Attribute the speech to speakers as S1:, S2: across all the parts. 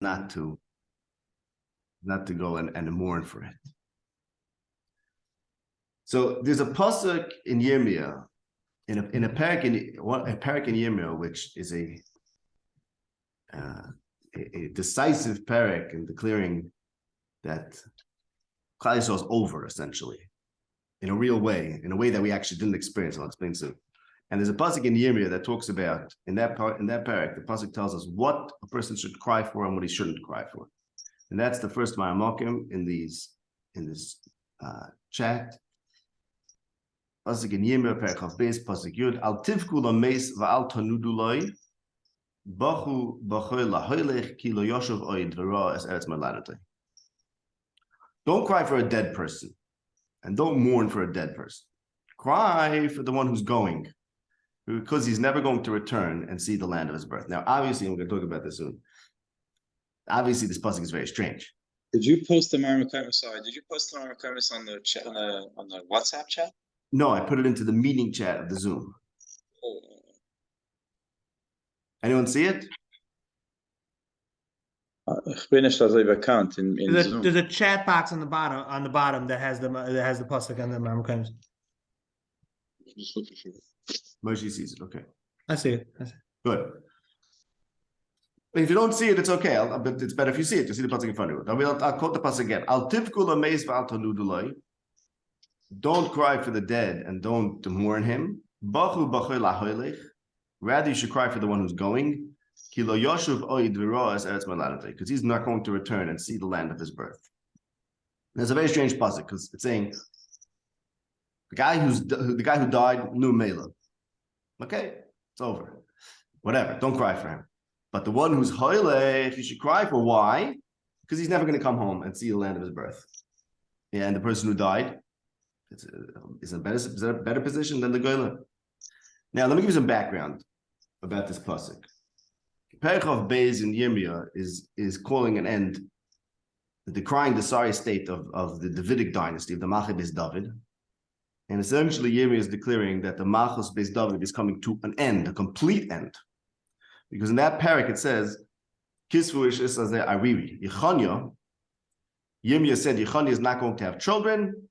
S1: not to go and mourn for it. So there's a pasuk in Yirmiyah, in a parak in Yirmiyah, which is a decisive parak in declaring that Klal Yisrael is over, essentially, in a real way, in a way that we actually didn't experience. I'll explain soon. And there's a pasuk in Yirmiyah that talks about, in that parak, the pasuk tells us what a person should cry for and what he shouldn't cry for. And that's the first Ma'amokim in this chat. Pasuk in Yirmiyah, parak Chav Beis, pasuk Yud, al tivku lameis va'al tanudu loi, bachu b'choy lahoylech ki lo yoshuv oid v'ra es eretz melanotei. Don't cry for a dead person, and don't mourn for a dead person. Cry for the one who's going, because he's never going to return and see the land of his birth. Now, obviously, we're going to talk about this soon. Obviously, this pasuk is very strange.
S2: Did you post the Marmakomis? Sorry, did you post the Marmakomis on the chat, on the WhatsApp chat?
S1: No, I put it into the meeting chat of the Zoom.
S2: Oh.
S1: Anyone see it?
S2: Finished as I've account in Zoom.
S3: There's a chat box on the bottom that has the pasuk and the Marmakomis.
S1: Moshe sees it. Okay.
S3: I see it.
S1: Good. If you don't see it, it's okay. But it's better if you see it. You see the pasuk in front of you. I'll quote the pasuk again. Al tivku lameis v'al tanudu loi. Don't cry for the dead and don't mourn him. Bachu b'choy lahoylech. Rather, you should cry for the one who's going. Ki lo yoshuv oid v'ra es eretz melanotei. Because he's not going to return and see the land of his birth. And it's a very strange pasuk because it's saying the guy who died knew Mela. Okay, it's over. Whatever. Don't cry for him. But the one who's hoylech, you should cry for. Why? Because he's never going to come home and see the land of his birth. Yeah, and the person who died is in a better position than the goyla. Now, let me give you some background about this pasuk. Perek Chav Beis in Yirmiyah is calling an end, decrying the sorry state of the Davidic dynasty, of the Malchus Beis David. And essentially, Yirmiyah is declaring that the Malchus Beis David is coming to an end, a complete end. Because in that parak it says, Kisvu ish isazeh ariri. Yechanya, Yirmiyah said Yechanya is not going to have children.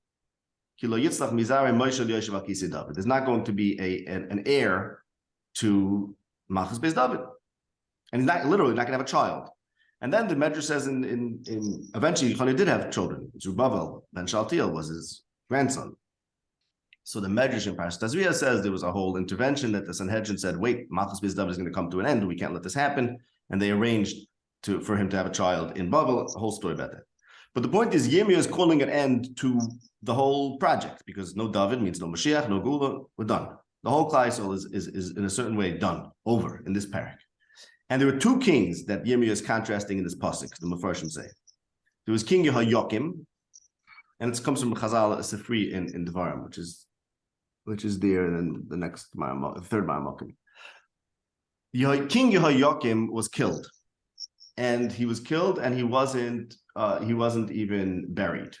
S1: Kilo yitzlach mizare Moshe Yoshev al Kisei David. There's not going to be an heir to Malchus Beis David. And he's not going to have a child. And then the Medrash says in eventually Yechanya did have children. Zerubbabel ben Shaltiel was his grandson. So the Medrash in Parashat Tazria says there was a whole intervention that the Sanhedrin said, wait, Malchus Beis David is going to come to an end. We can't let this happen. And they arranged for him to have a child in Babel. A whole story about that. But the point is, Yirmiyah is calling an end to the whole project because no David means no Mashiach, no Gula. We're done. The whole Klal Yisrael is in a certain way done, over in this parak. And there were two kings that Yirmiyah is contrasting in this pasuk, the Mefarshim say. There was King Yehoyakim, and it comes from Chazal Sifri in Devarim, which is there in the next third Ma'amokim. King Yehoyakim was killed, and he wasn't even buried.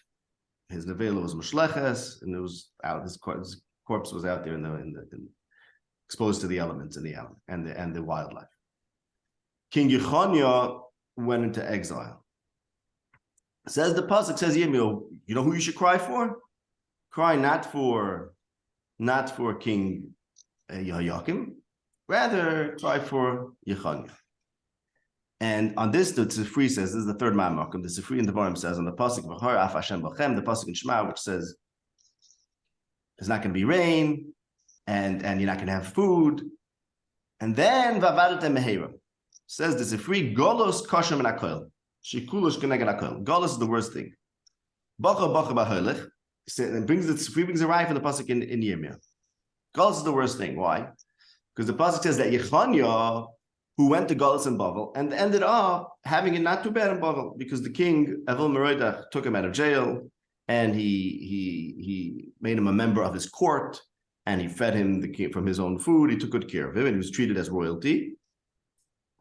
S1: His nevela was mushleches, and it was out. His corpse was out there in exposed to the elements and the wildlife. King Yechanya went into exile. Says the pasuk, says Yirmiyah, you know who you should cry for? Cry not for King Yehoyakim, rather cry for Yechanya. And on this, the Sifri says, this is the third Ma'amokim, the Sifri in Devarim says, on the pasuk V'chor Af Hashem B'chem, the pasuk in Shema, which says there's not going to be rain, and you're not going to have food. And then V'avadatem Meheira says the Sifri, Golos Kosher Min HaKol, Shikulos Keneged HaKol. Golos is the worst thing. Bacha B'Holech, and the Sifri brings a raya from the pasuk in Yirmiyah. Golos is the worst thing. Why? Because the pasuk says that Yechanya, who went to Golos and Bavel, and ended up having it not too bad in Bavel, because the king, Evil Merodach, took him out of jail, and he made him a member of his court, and he fed him from his own food. He took good care of him, and he was treated as royalty.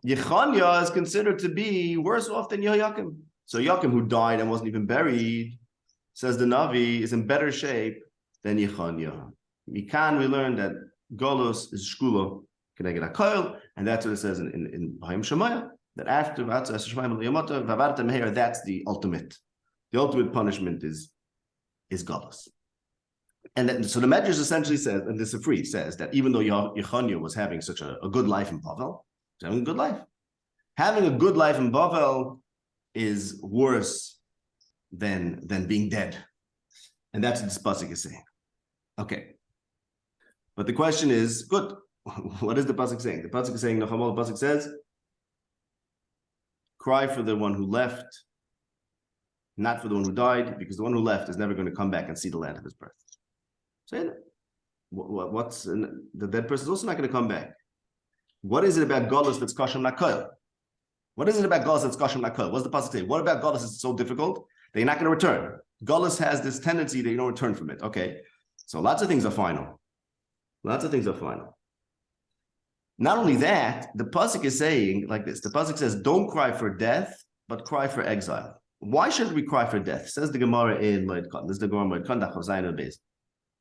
S1: Yechanya is considered to be worse off than Yehoyakim. So Yakim, who died and wasn't even buried, says the Navi, is in better shape than Yechanya. Mikan, we learned that Golos is Shkulo Keneged HaKol, and that's what it says in B'Haim Shemaya, that after that's the ultimate. The ultimate punishment is galus. And then, so the Medrash essentially says, and the Sifri says that even though Yechonיה was having such a good life in Bavel, he's having a good life. Having a good life in Bavel is worse than being dead. And that's what this pasuk is saying. Okay. But the question is, good, what is the pasuk saying? The pasuk is saying, the pasuk says, cry for the one who left, not for the one who died, because the one who left is never going to come back and see the land of his birth. So the dead person is also not going to come back. What is it about Golus that's Kashem Nakol? What is it about Golus that's Kashem Nakol? What's the pasuk say? What about Golus is so difficult that you're not going to return? Golus has this tendency that you don't return from it. Okay, so lots of things are final. Lots of things are final. Not only that, the pasuk is saying like this. The pasuk says, "Don't cry for death, but cry for exile." Why should we cry for death? Says the Gemara in Moed Katan. This is the Gemara Moed Katan Daf Zayin Beis.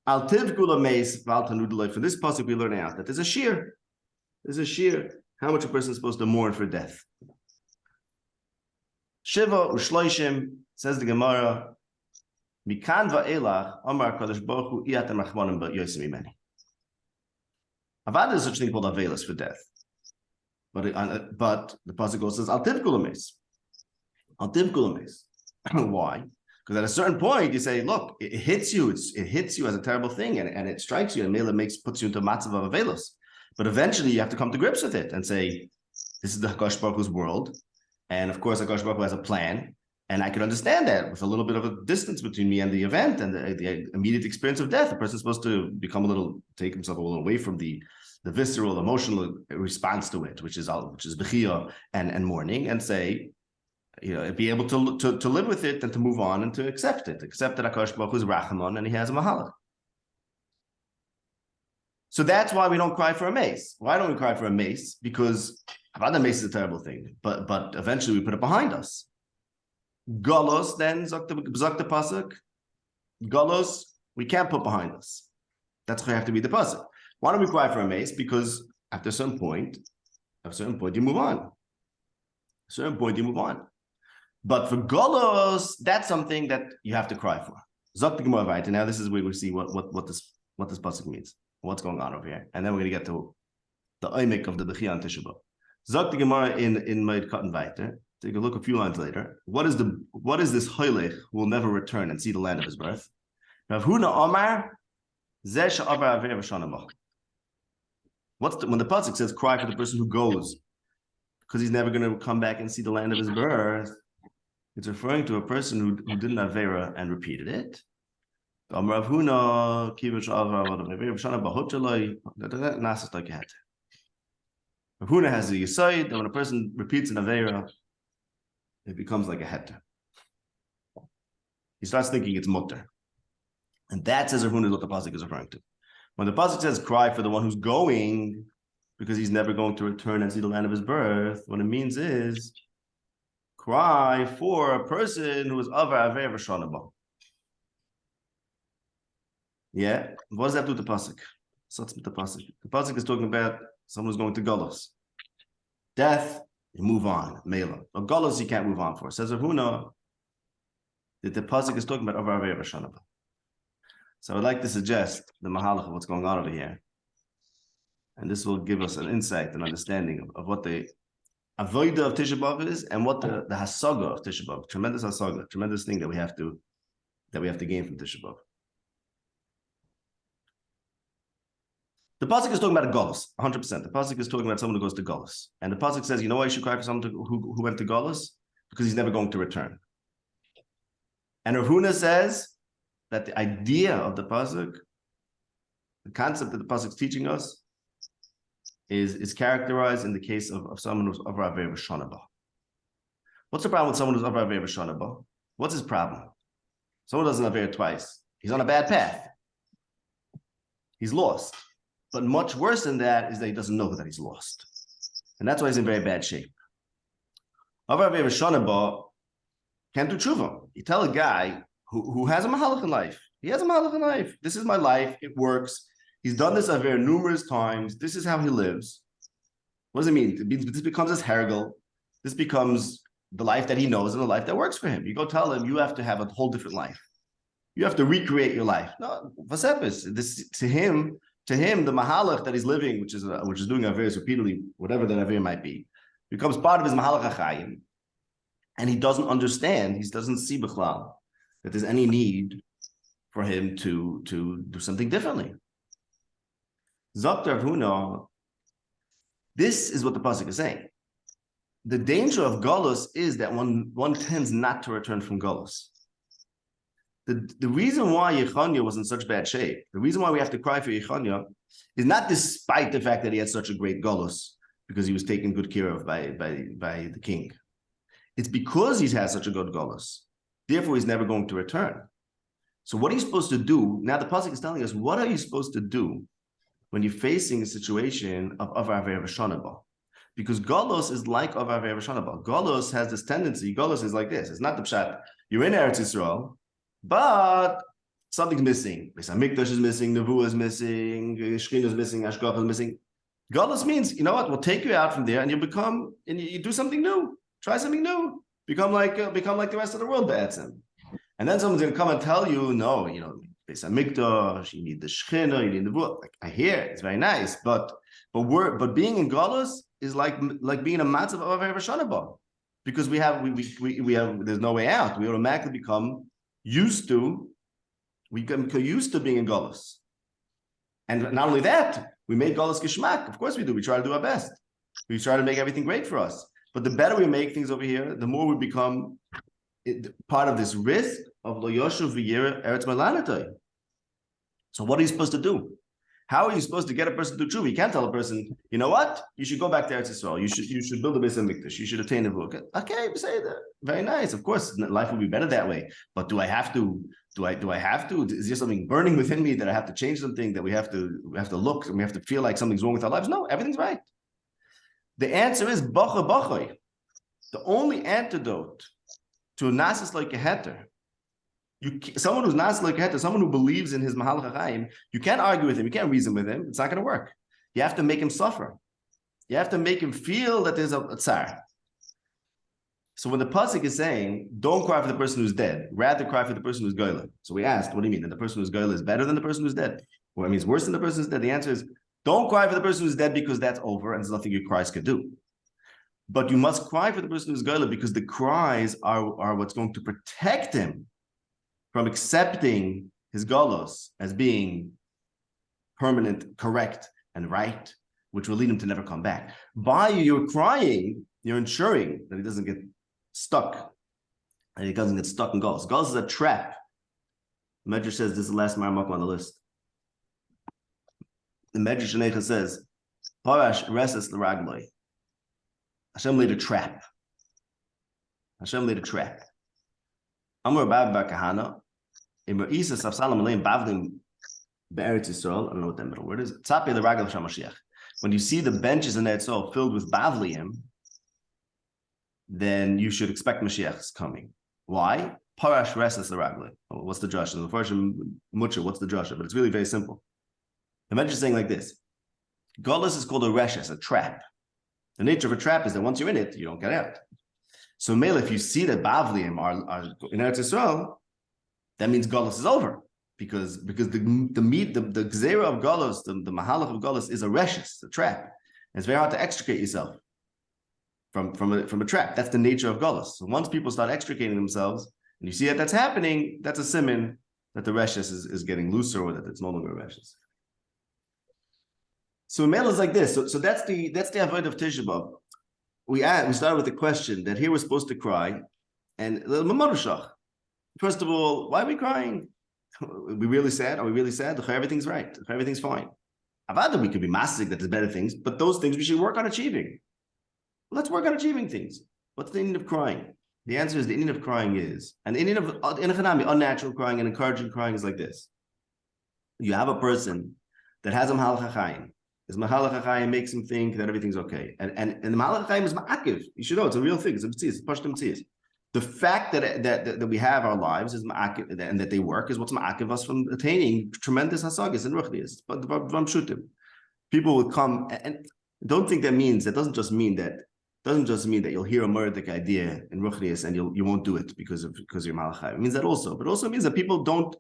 S1: Al tivkula meis v'al tanudulay. For this pasuk, we learn out that there's a shear. There's a shear. How much a person is supposed to mourn for death? Shiva u'shloishim, says the Gemara. Mikan va'elach amar Kadosh Baruch Hu iyatem rachmanim ba'yosem imeni. Avad is such a thing called avelis for death, but the pasuk also says al tivkula meis. Al tivkula meis. Why? Because at a certain point you say, look, it hits you. It hits you as a terrible thing, and it strikes you, and Mela puts you into a matzav of avelos. But eventually you have to come to grips with it and say, this is the Hakadosh Baruch Hu's world, and of course Hakadosh Baruch Hu has a plan, and I can understand that with a little bit of a distance between me and the event and the immediate experience of death. A person's supposed to take himself a little away from the visceral, emotional response to it, which is bechia and mourning, and say, be able to live with it and to move on and to accept it. Accept that HaKadosh Baruch Hu is Rachamon and he has a Mahalach. So that's why we don't cry for a mace. Why don't we cry for a mace? Because the mace is a terrible thing, but eventually we put it behind us. Golos, then, Zok the Pasuk, Golos, we can't put behind us. That's why we have to be the Pasuk. Why don't we cry for a mace? Because after a certain point, you move on. At a certain point, you move on. But for Golos, that's something that you have to cry for. Zok the Gemara Vayta. Now this is where we see what this pasuk means, what's going on over here, and then we're going to get to the oimik of the Bechia and Tisha B'Av. Zok the Gemara in Moed Katan Vayta. Take a look a few lines later. What is this Hoylech who will never return and see the land of his birth? Rav Huna Omar Zeh she'avar avei v'shana bo. When the pasuk says cry for the person who goes because he's never going to come back and see the land of his birth, it's referring to a person who did an avera and repeated it. Rav Huna has the yisoid that when a person repeats an avera, it becomes like a heter. He starts thinking it's mutter. And that says Rav Huna is what the pasuk is referring to. When the pasuk says cry for the one who's going because he's never going to return and see the land of his birth, what it means is cry for a person who is avar avei v'shana bo. Yeah, what does that do with the pasuk? So what's with the pasuk? The pasuk is talking about someone who's going to Golos. Death, you move on, Mela. But Golos you can't move on for. Says Rav Huna that the pasuk is talking about avar avei v'shana bo. So I would like to suggest the mahalach of what's going on over here. And this will give us an insight and understanding of what the avodah of Tisha B'Av is and what the hasaga of Tisha B'Av. Tremendous hasaga, tremendous thing that we have to gain from Tisha B'Av. The pasuk is talking about a Golus, 100%. The pasuk is talking about someone who goes to Golus. And the pasuk says, you know why you should cry for someone who went to Golus? Because he's never going to return. And Rav Huna says that the idea of the pasuk, the concept that the pasuk is teaching us, is characterized in the case of someone who's avar avei v'shana bo. What's the problem with someone who's avar avei v'shana bo? What's his problem? Someone doesn't aver twice. He's on a bad path. He's lost. But much worse than that is that he doesn't know that he's lost. And that's why he's in very bad shape. Avar avei v'shana bo can't do tshuva. You tell a guy who has a mahalach in life. He has a mahalach in life. This is my life. It works. He's done this aver numerous times. This is how he lives. What does it mean? This becomes his hergel. this becomes the life that he knows and the life that works for him. You go tell him you have to have a whole different life. You have to recreate your life. No, Vasepis, this to him, the mahalach that he's living, which is doing Averis repeatedly, whatever that Aver might be, becomes part of his mahalach hachayim, and he doesn't understand. He doesn't see b'chlal that there's any need for him to do something differently. Zokter Huna, this is what the pasuk is saying. The danger of galus is that one tends not to return from galus. The reason why Yechanya was in such bad shape, the reason why we have to cry for Yechanya, is not despite the fact that he had such a great galus, because he was taken good care of by the king. It's because he's had such a good galus. Therefore, he's never going to return. So what are you supposed to do? Now the pasuk is telling us, what are you supposed to do when you're facing a situation of Avar V'Shanaba? Because galus is like Avar V'Shanaba. Galus has this tendency, galus is like this. It's not the pshat. You're in Eretz Yisrael, but something's missing. Beis Hamikdash is missing, Nevuah is missing, Shechina is missing, Hashgacha is missing. Galus means, you know what? We'll take you out from there, and you do something new. Try something new. Become like the rest of the world, Be'etzim. And then someone's going to come and tell you, no, Beis Hamikdash, you need the Shechina, you need the Nevuah. Like, I hear it's very nice, but being in galus is like being a matzav of Avar V'Shanaba, because we have there's no way out. We automatically become used to being in galus. And not only that, we make galus geschmack. Of course we do. We try to do our best. We try to make everything great for us. But the better we make things over here, the more we become part of this risk of lo yoshuv v'yira eretz malanatai. So what are you supposed to do? How are you supposed to get a person to tshuva? You can't tell a person, you know what? You should go back to Eretz Yisrael. You should build a Beis Hamikdash. You should attain a book. Okay, say that. Very nice. Of course, life will be better that way. But do I have to? Do I have to? Is there something burning within me that I have to change something, that we have to look and we have to feel like something's wrong with our lives? No, everything's right. The answer is bacha bachoy. The only antidote to a nasis like a heter, someone who's nasis like a heter, someone who believes in his mahalach hachayim, you can't argue with him, you can't reason with him. It's not going to work. You have to make him suffer. You have to make him feel that there's a tsar. So when the pasuk is saying, don't cry for the person who's dead, rather cry for the person who's goyla. So we asked, what do you mean? That the person who's goyla is better than the person who's dead? Well, it means worse than the person who's dead. The answer is, don't cry for the person who's dead because that's over and there's nothing your cries could do. But you must cry for the person who's goyla because the cries are what's going to protect him from accepting his galos as being permanent, correct, and right, which will lead him to never come back. By your crying, you're ensuring that he doesn't get stuck, and he doesn't get stuck in galos. Galos is a trap. The Medrash says this is the last Maramok on the list. The Medrash Necha says, Parash reses l'ragloi. Hashem laid a trap. Hashem laid a trap. Amar Bab Bar Kahana, Imar Isa Safsalam Aleim Bavlim Be'eretz Yisrael. I don't know what that middle word is. Tzape l'ragel Shamashiach. When you see the benches in Eretz Yisrael filled with Bavliim, then you should expect Mashiach's coming. Why? Parash reses l'ragloi. What's the drasha? The first mucha. What's the drasha? But it's really very simple. The Medrash is saying like this: Galus is called a reshes, a trap. The nature of a trap is that once you're in it, you don't get out. So, Mele, if you see that Bavliim are in Eretz Yisrael, that means Galus is over, because the gzera of Galus, the mahalach of Galus is a reshes, a trap. And it's very hard to extricate yourself from a trap. That's the nature of Galus. So once people start extricating themselves, and you see that that's happening, that's a siman that the reshes is getting looser, or that it's no longer a reshes. So Mele is like this. So that's the avoid of Tisha B'Av. We started with the question that here we're supposed to cry, and the Mamarashach. First of all, why are we crying? Are we really sad? Are we really sad? Everything's right. Everything's fine. Avada, we could be mastic that there's better things, but those things we should work on achieving. Let's work on achieving things. What's the meaning of crying? The answer is the meaning of crying is, and the meaning of unnatural crying and encouraging crying is like this. You have a person that has a mahalach hachayim. His mahalach hachayim makes him think that everything's okay. And the mahalach hachayim is ma'akiv. You should know it's a real thing. It's a mitzvah. It's pashtum mitzvah. The fact that we have our lives is ma'akiv, and that they work is what's ma'akiv us from attaining tremendous hasagas and ruchnias. But people will come and don't think that doesn't just mean that doesn't just mean that you'll hear a murdic idea in Ruchnius and you won't do it because you're Malachai. It means that also, but also means that people don't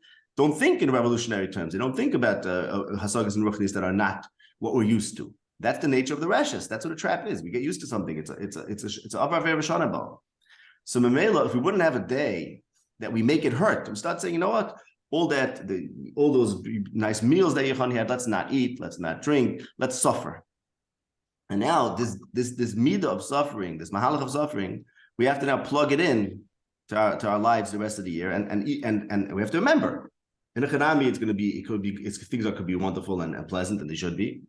S1: think in revolutionary terms. They don't think about Hasagas and Ruchnius that are not what we're used to. That's the nature of the rashes. That's what a trap is. We get used to something. It's a Avar V'Shanabal. So Memela, if we wouldn't have a day that we make it hurt, we start saying, you know what? All those nice meals that Yechani had, let's not eat, let's not drink, let's suffer. And now this midah of suffering, this mahalach of suffering, we have to now plug it in to our lives the rest of the year, and we have to remember. In a Chanami, things that could be wonderful and pleasant, and they should be.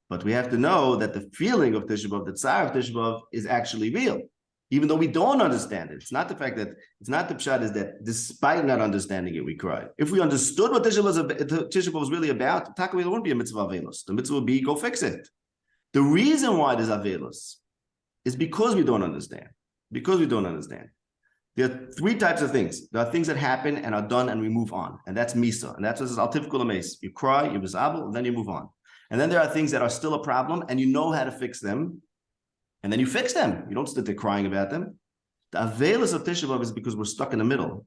S1: But we have to know that the feeling of Tisha B'Av, the tsar of Tisha B'Av, is actually real, even though we don't understand it. It's not the fact that it's not the pshat is that despite not understanding it, we cry. If we understood what Tisha B'Av was really about, there wouldn't be a mitzvah avelos. The mitzvah would be go fix it. The reason why there's avelos is because we don't understand. Because we don't understand. There are three types of things. There are things that happen and are done and we move on. And that's misa. And that's what says altiv kol hameis. You cry, you misabel, and then you move on. And then there are things that are still a problem and you know how to fix them. And then you fix them. You don't sit there crying about them. The avelos of Tisha B'Av is because we're stuck in the middle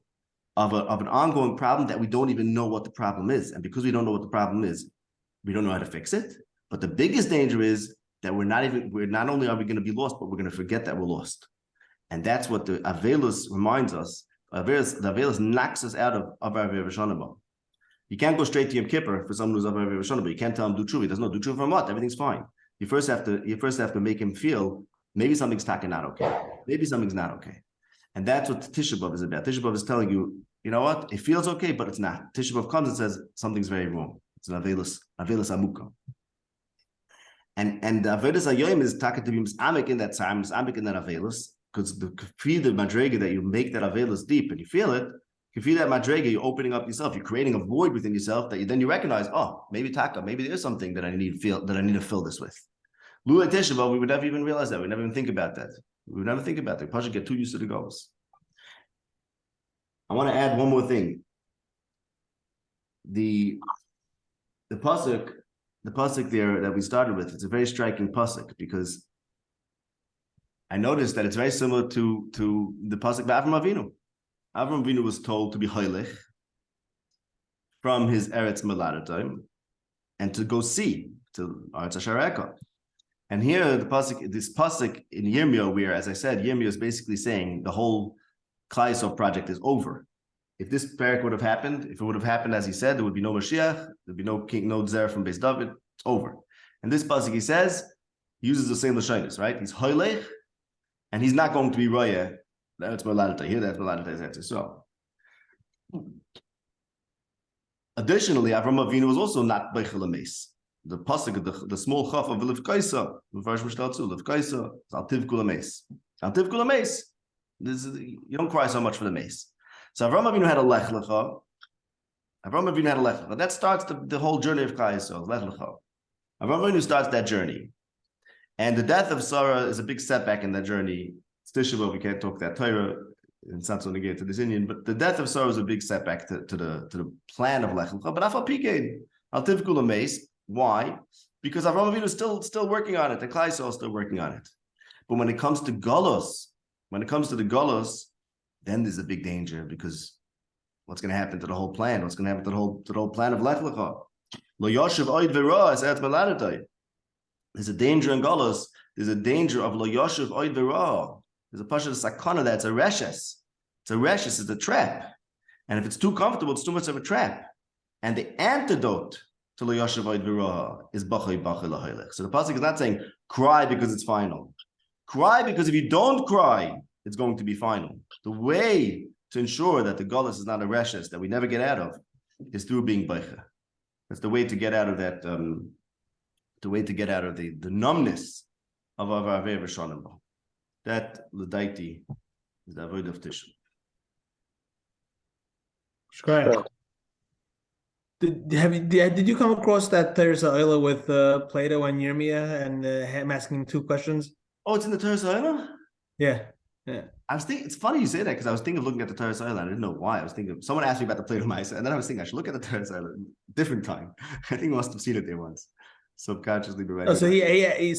S1: of an ongoing problem that we don't even know what the problem is. And because we don't know what the problem is, we don't know how to fix it. But the biggest danger is that we're not only are we going to be lost, but we're going to forget that we're lost. And that's what the Avelus reminds us. The Avelus knocks us out of our V'Shanabah. You can't go straight to Yom Kippur for someone who's Avar V'Shanabah. You can't tell him do tshuva. He doesn't know do tshuva from what? Everything's fine. You first have to make him feel maybe something's talking not okay. Maybe something's not okay. And that's what Tisha B'Av is about. Tisha B'Av is telling you, you know what? It feels okay, but it's not. Tisha B'Av comes and says something's very wrong. It's an Avelus Amukah. And the Avodas Hayoim is talking to be misamek in that time, misamek in that Avelus, because the madrega that you make that Avelus deep and you feel it, you feel that madrega, you're opening up yourself, you're creating a void within yourself that then you recognize, oh, maybe maybe there's something that I need to fill this with. Lula Tisha B'Av, we would never even realize that. We never even think about that. We would never think about that. Pasha get too used to the goals. I want to add one more thing. The pasuk there that we started with, it's a very striking pasuk because I noticed that it's very similar to the pasuk of Avram Avinu. Avram Avinu was told to be hoylech from his Eretz Meladatim and to go see to Eretz Ashareka. And here this pasuk in Yirmiyah, where, as I said, Yirmiyah is basically saying the whole Klal Yisrael project is over. If this parak would have happened, if it would have happened as he said, there would be no Mashiach, there'd be no king, no Zer from Beis David. It's over. And this pasuk, he says, he uses the same lashonos, right? He's hoylech, and he's not going to be roya. That's Meladata here. That's Meladata. So, additionally, Avram Avinu was also not beichel ameis. The pasuk, the small chaf of Livkaisa, the verse Mishtaltzu, Livkaisa, altiv kol hameis. Altiv kol hameis. You don't cry so much for the mace. So Avram Avinu had a lech lecha. That starts the whole journey of Klal Yisrael. Lech lecha. Avram Avinu starts that journey, and the death of Sarah is a big setback in that journey. It's Tisha B'Av, we can't talk that Torah. It's not so negated to this Indian, but the death of Sarah is a big setback to the plan of Lech lecha. But Afal Pikein, Altiv kol hameis. Why? Because Avram Avinu is still working on it. The Klal Yisrael is still working on it. But when it comes to Golos, then there's a big danger because what's going to happen to the whole plan? What's going to happen to the whole plan of Lech lecha? Lo yoshev oid v'ra es et meladotay. There's a danger in Golos. There's a danger of lo yoshev oid v'ra. There's a pasha of sakana that's a reshes. It's a reshes. It's a trap. And if it's too comfortable, it's too much of a trap. And the antidote to lo yoshev oid v'ra is bachay lahaylech. So the pasuk is not saying cry because it's final. Cry because if you don't cry, it's going to be final. The way to ensure that the Golos is not a reshes that we never get out of is through being beicha. That's the way to get out of that. The way to get out of the numbness of our Avei V'Shanabah. That l'daiti is the avoid of Tisha.
S3: Great. Did you come across that Teres Ha'olah with Plato and Yirmiyah and him asking him two questions?
S1: Oh, it's in the Teres Ha'olah?
S3: Yeah.
S1: I was thinking, it's funny you say that because I was thinking of looking at the Teres Ha'olah. I didn't know why. I was thinking, someone asked me about the Plato Maisa, and then I was thinking I should look at the Teres Ha'olah different time. I think I must have seen it there once. Subconsciously.
S3: Oh, so he